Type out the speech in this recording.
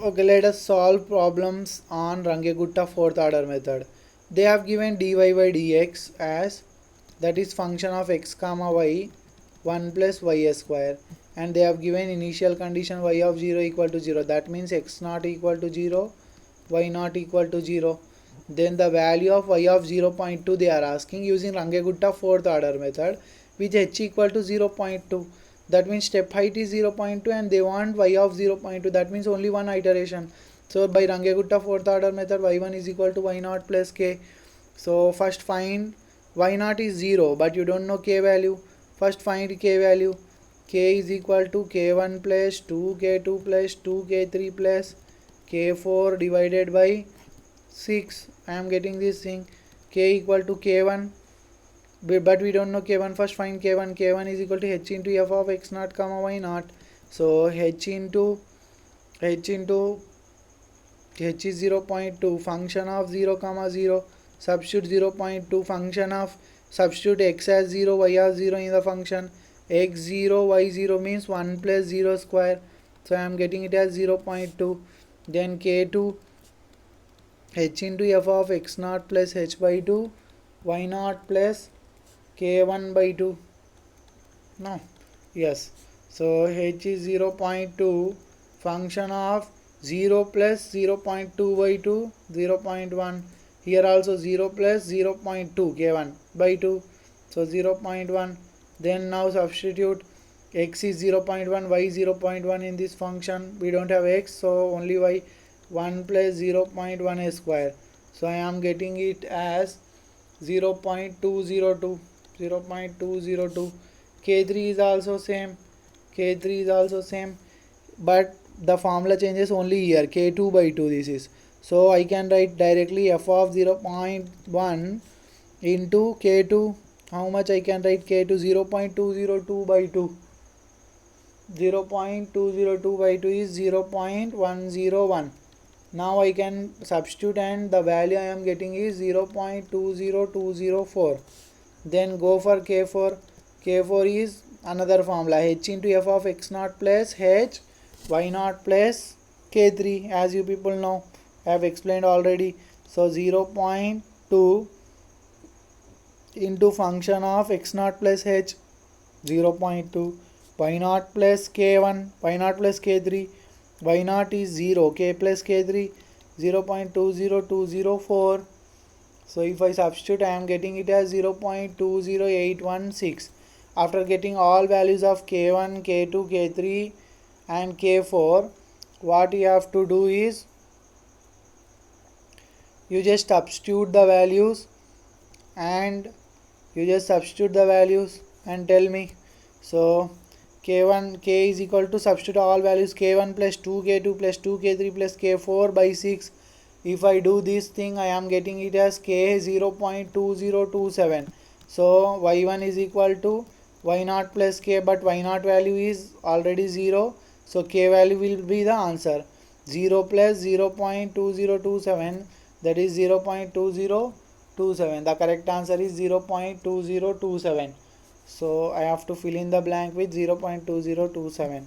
Okay, let us solve problems on Rangegutta fourth order method. They have given dy by dx as, that is function of x comma y, 1 plus y square, and they have given initial condition y of 0 equal to 0. That means x not equal to 0, y not equal to 0. Then the value of y of 0.2 they are asking using Rangegutta fourth order method, which h equal to 0.2. That means step height is 0.2 and they want y of 0.2. That means only one iteration. So by Rangegutta fourth order method, y1 is equal to y0 plus k. So first find y0 is 0, but you don't know k value. First find k value. K is equal to k1 plus 2k2 plus 2k3 plus k4 divided by 6. I am getting this thing. K equal to k1, but we don't know k1. First find k1. K1 is equal to h into f of x naught comma y naught. So h into h is 0.2, function of 0 comma 0, substitute 0.2, function of, substitute x as 0, y as 0 in the function, x0 y0 means 1 plus 0 square, so I am getting it as 0.2. Then k2, h into f of x naught plus h by 2, y naught plus k1 by 2. No, yes, so h is 0.2, function of 0 plus 0.2 by 2, 0.1. Here also 0 plus 0.2 k1 by 2, so 0.1. Then now substitute x is 0.1, y 0.1 in this function. We don't have x, so only y, 1 plus 0.1 square. So I am getting it as 0.202. 0.202. K3 is also same. K3 is also same, but the formula changes only here. K2 by 2 this is. So I can write directly f of 0.1 into K2. How much I can write K2? 0.202 by 2. 0.202 by 2 is 0.101. Now I can substitute and the value I am getting is 0.20204. Then go for K4. K4 is another formula, h into f of x naught plus h y naught plus K3, as you people know, I have explained already. So 0.2 into function of x naught plus h, 0.2, y naught plus k1, y naught plus k3, y naught is 0, k plus k3, 0.20204. So if I substitute, I am getting it as 0.20816. After getting all values of k1, k2, k3 and k4, what you have to do is you just substitute the values and tell me. So k1, k is equal to, substitute all values, k1 plus 2k2 plus 2k3 plus k4 by 6. If I do this thing, I am getting it as k 0.2027. So y1 is equal to y naught plus k, but y naught value is already 0, so k value will be the answer. 0 plus 0.2027, that is 0.2027. The correct answer is 0.2027. So I have to fill in the blank with 0.2027.